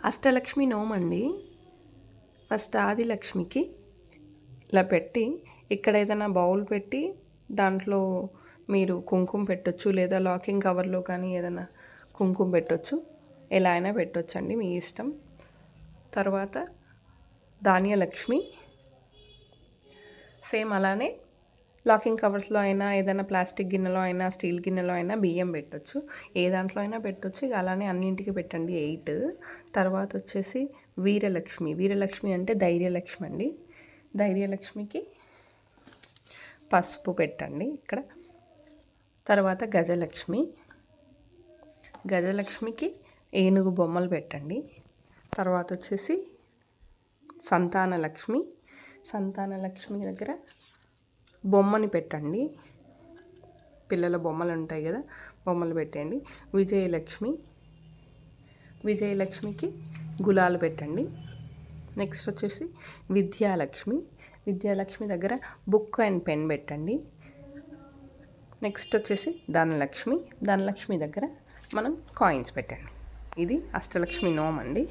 Ashtalakshmi నోమండి. First ఆదిలక్ష్మికి ఇలా పెట్టి ఇక్కడ ఏదైనా బౌల్ పెట్టి దాంట్లో మీరు కుంకుమ పెట్టొచ్చు, లేదా లాకింగ్ కవర్లో కానీ ఏదైనా కుంకుమ పెట్టొచ్చు. ఎలా అయినా పెట్టొచ్చండి, మీ ఇష్టం. తర్వాత ధాన్యలక్ష్మి సేమ్ అలానే లాకింగ్ కవర్స్లో అయినా, ఏదైనా ప్లాస్టిక్ గిన్నెలో అయినా, స్టీల్ గిన్నెలో అయినా బియ్యం పెట్టొచ్చు. ఏ దాంట్లో అయినా పెట్టొచ్చు. ఇక అలానే అన్నింటికి పెట్టండి 8. తర్వాత వచ్చేసి వీరలక్ష్మి. వీరలక్ష్మి అంటే ధైర్యలక్ష్మి అండి. ధైర్యలక్ష్మికి పసుపు పెట్టండి ఇక్కడ. తర్వాత గజలక్ష్మి. గజలక్ష్మికి ఏనుగు బొమ్మలు పెట్టండి. తర్వాత వచ్చేసి సంతానలక్ష్మి. సంతానలక్ష్మి దగ్గర బొమ్మని పెట్టండి. పిల్లల బొమ్మలు ఉంటాయి కదా, బొమ్మలు పెట్టండి. విజయలక్ష్మి. విజయలక్ష్మికి గులాలు పెట్టండి. నెక్స్ట్ వచ్చేసి విద్యాలక్ష్మి. విద్యాలక్ష్మి దగ్గర బుక్ అండ్ పెన్ పెట్టండి. నెక్స్ట్ వచ్చేసి ధనలక్ష్మి. ధనలక్ష్మి దగ్గర మనం కాయిన్స్ పెట్టండి. ఇది అష్టలక్ష్మి నోమ్ అండి.